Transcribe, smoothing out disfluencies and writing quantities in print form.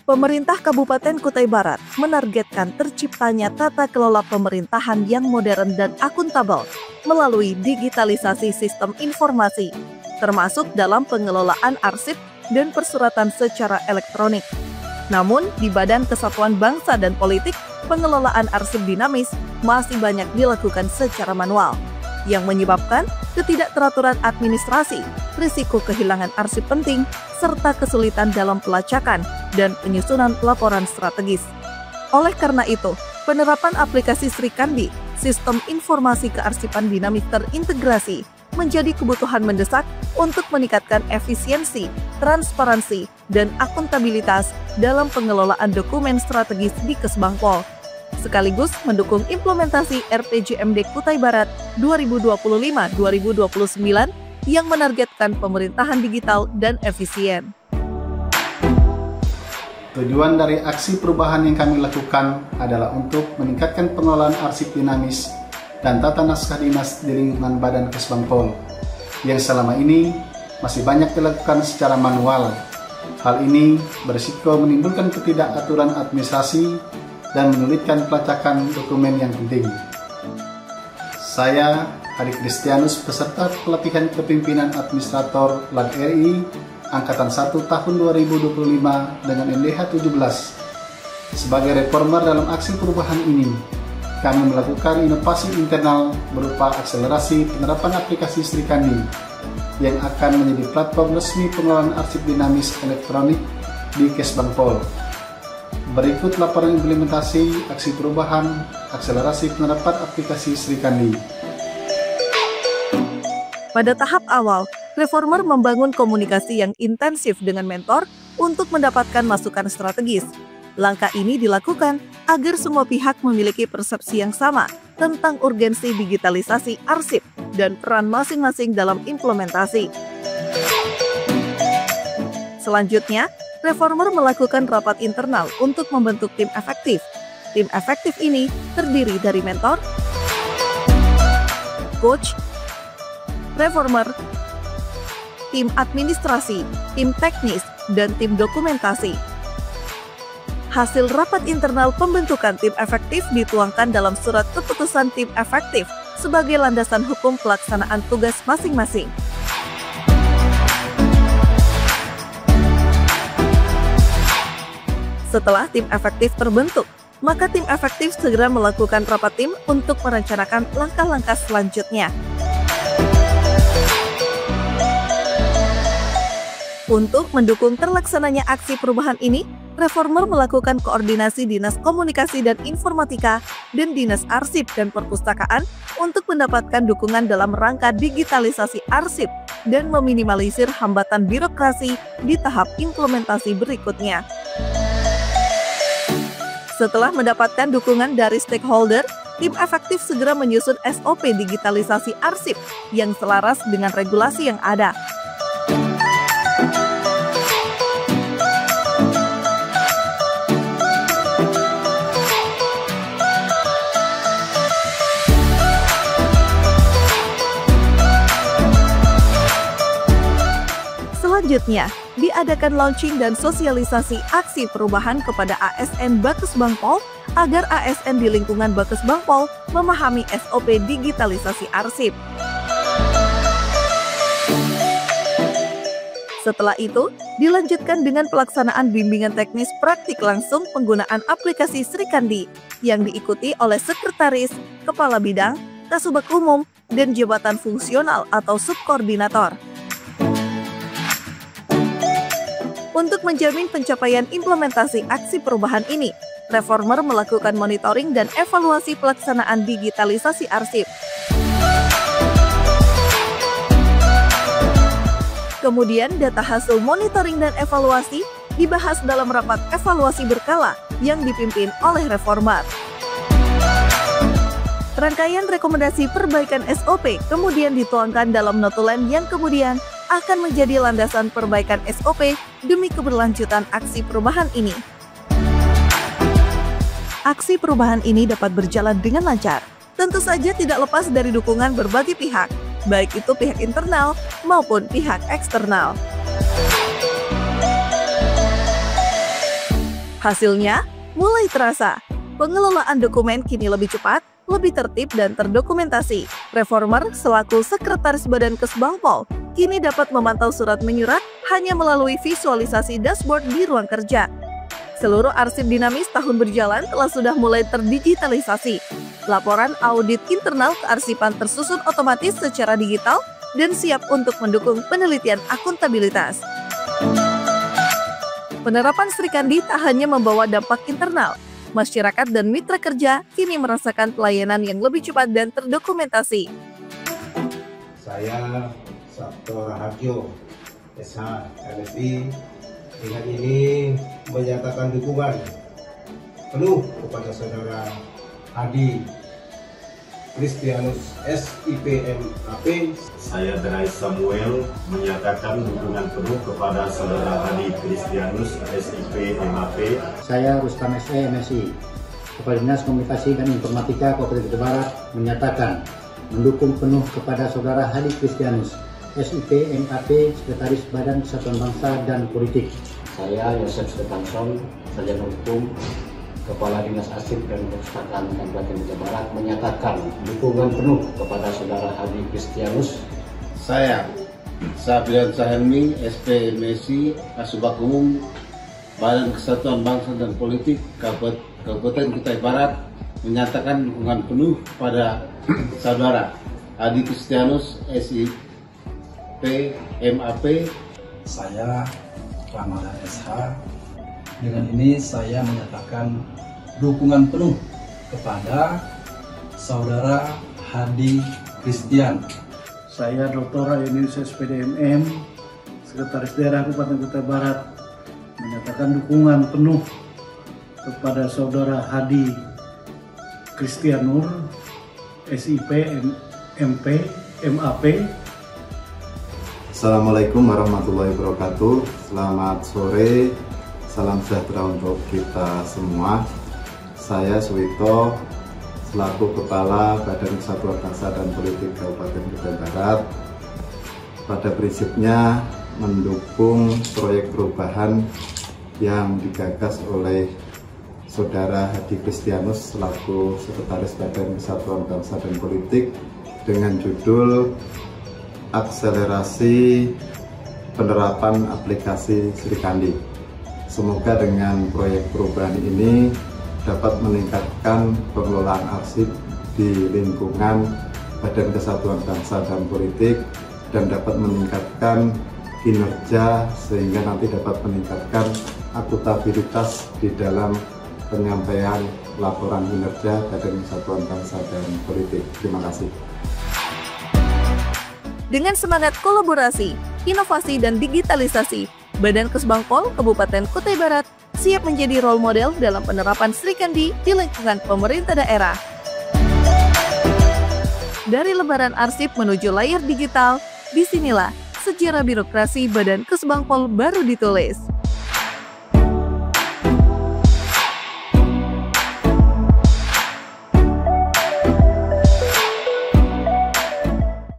Pemerintah Kabupaten Kutai Barat menargetkan terciptanya tata kelola pemerintahan yang modern dan akuntabel melalui digitalisasi sistem informasi, termasuk dalam pengelolaan arsip dan persuratan secara elektronik. Namun, di Badan Kesatuan Bangsa dan Politik, pengelolaan arsip dinamis masih banyak dilakukan secara manual, yang menyebabkan ketidakteraturan administrasi, risiko kehilangan arsip penting, serta kesulitan dalam pelacakan dan penyusunan laporan strategis. Oleh karena itu, penerapan aplikasi Sri Kandi, sistem informasi kearsipan dinamis terintegrasi, menjadi kebutuhan mendesak untuk meningkatkan efisiensi, transparansi, dan akuntabilitas dalam pengelolaan dokumen strategis di Kesbangpol, sekaligus mendukung implementasi RPJMD Kutai Barat 2025-2029 yang menargetkan pemerintahan digital dan efisien. Tujuan dari aksi perubahan yang kami lakukan adalah untuk meningkatkan pengelolaan arsip dinamis dan tata naskah dinas di lingkungan Badan Kesbangpol, yang selama ini masih banyak dilakukan secara manual. Hal ini berisiko menimbulkan ketidakaturan administrasi dan menyulitkan pelacakan dokumen yang penting. Saya, Hadi Kristianus, peserta pelatihan kepimpinan administrator LAG RI Angkatan 1 tahun 2025 dengan NDH 17. Sebagai reformer dalam aksi perubahan ini, kami melakukan inovasi internal berupa akselerasi penerapan aplikasi Sri Kandi yang akan menjadi platform resmi pengelolaan arsip dinamis elektronik di Kesbangpol. Berikut laporan implementasi aksi perubahan akselerasi penerapan aplikasi Sri Kandi. Pada tahap awal, reformer membangun komunikasi yang intensif dengan mentor untuk mendapatkan masukan strategis. Langkah ini dilakukan agar semua pihak memiliki persepsi yang sama tentang urgensi digitalisasi arsip dan peran masing-masing dalam implementasi. Selanjutnya, reformer melakukan rapat internal untuk membentuk tim efektif. Tim efektif ini terdiri dari mentor, coach, reformer, tim administrasi, tim teknis, dan tim dokumentasi. Hasil rapat internal pembentukan tim efektif dituangkan dalam surat keputusan tim efektif sebagai landasan hukum pelaksanaan tugas masing-masing. Setelah tim efektif terbentuk, maka tim efektif segera melakukan rapat tim untuk merencanakan langkah-langkah selanjutnya. Untuk mendukung terlaksananya aksi perubahan ini, reformer melakukan koordinasi Dinas Komunikasi dan Informatika dan Dinas Arsip dan Perpustakaan untuk mendapatkan dukungan dalam rangka digitalisasi arsip dan meminimalisir hambatan birokrasi di tahap implementasi berikutnya. Setelah mendapatkan dukungan dari stakeholder, tim efektif segera menyusun SOP digitalisasi arsip yang selaras dengan regulasi yang ada. Selanjutnya, diadakan launching dan sosialisasi aksi perubahan kepada ASN Bakesbangpol agar ASN di lingkungan Bakesbangpol memahami SOP digitalisasi arsip. Setelah itu, dilanjutkan dengan pelaksanaan bimbingan teknis praktik langsung penggunaan aplikasi Sri Kandi yang diikuti oleh sekretaris, kepala bidang, kasubag umum, dan jabatan fungsional atau subkoordinator. Untuk menjamin pencapaian implementasi aksi perubahan ini, reformer melakukan monitoring dan evaluasi pelaksanaan digitalisasi arsip. Kemudian, data hasil monitoring dan evaluasi dibahas dalam rapat evaluasi berkala yang dipimpin oleh reformer. Rangkaian rekomendasi perbaikan SOP kemudian dituangkan dalam notulen yang kemudian akan menjadi landasan perbaikan SOP demi keberlanjutan aksi perubahan ini. Aksi perubahan ini dapat berjalan dengan lancar, tentu saja tidak lepas dari dukungan berbagai pihak, baik itu pihak internal maupun pihak eksternal. Hasilnya mulai terasa. Pengelolaan dokumen kini lebih cepat, lebih tertib dan terdokumentasi. Reformer selaku Sekretaris Badan Kesbangpol kini dapat memantau surat menyurat hanya melalui visualisasi dashboard di ruang kerja. Seluruh arsip dinamis tahun berjalan sudah mulai terdigitalisasi. Laporan audit internal kearsipan tersusun otomatis secara digital dan siap untuk mendukung penelitian akuntabilitas. Penerapan Sri Kandi tak hanya membawa dampak internal. Masyarakat dan mitra kerja kini merasakan pelayanan yang lebih cepat dan terdokumentasi. Saya Sabto Raharjo, SH, LSI, dengan ini menyatakan dukungan penuh kepada Saudara Hadi Kristianus SIP/MAP. Saya Drais Samuel menyatakan dukungan penuh kepada Saudara Hadi Kristianus SIP/MAP. Saya Rustam SE, MSI, Kepala Dinas Komunikasi dan Informatika Kabupaten Kutai Barat menyatakan mendukung penuh kepada Saudara Hadi Kristianus SIP/MAP, Sekretaris Badan Kesatuan Bangsa dan Politik. Saya Yosef Stefanson, Sarjana Hukum, Kepala Dinas Arsip dan Perpustakaan Kabupaten Kutai Barat menyatakan dukungan penuh kepada Saudara Hadi Kristianus. Saya Sabian Sahelmi, SP MSI, Kasubag Umum, Badan Kesatuan Bangsa dan Politik Kabupaten Kutai Barat menyatakan dukungan penuh kepada Saudara Hadi Kristianus SIP/MAP. Saya Ramadan SH. Dengan ini saya menyatakan dukungan penuh kepada Saudara Hadi Kristian. Saya Dr. Ayunius SPDMM, Sekretaris Daerah Kabupaten Kutai Barat, menyatakan dukungan penuh kepada Saudara Hadi Kristianur SIP/MAP. Assalamualaikum warahmatullahi wabarakatuh. Selamat sore, salam sejahtera untuk kita semua. Saya Suwito, selaku Kepala Badan Kesatuan Bangsa dan Politik Kabupaten Kutai Barat, pada prinsipnya mendukung proyek perubahan yang digagas oleh Saudara Hadi Kristianus selaku Sekretaris Badan Kesatuan Bangsa dan Politik dengan judul Akselerasi Penerapan Aplikasi Sri Kandi. Semoga dengan proyek perubahan ini dapat meningkatkan pengelolaan arsip di lingkungan Badan Kesatuan Bangsa dan Politik dan dapat meningkatkan kinerja sehingga nanti dapat meningkatkan akuntabilitas di dalam penyampaian laporan kinerja Badan Kesatuan Bangsa dan Politik. Terima kasih. Dengan semangat kolaborasi, inovasi dan digitalisasi, Badan Kesbangpol Kabupaten Kutai Barat siap menjadi role model dalam penerapan Sri Kandi di lingkungan pemerintah daerah. Dari lembaran arsip menuju layar digital, disinilah sejarah birokrasi Badan Kesbangpol baru ditulis.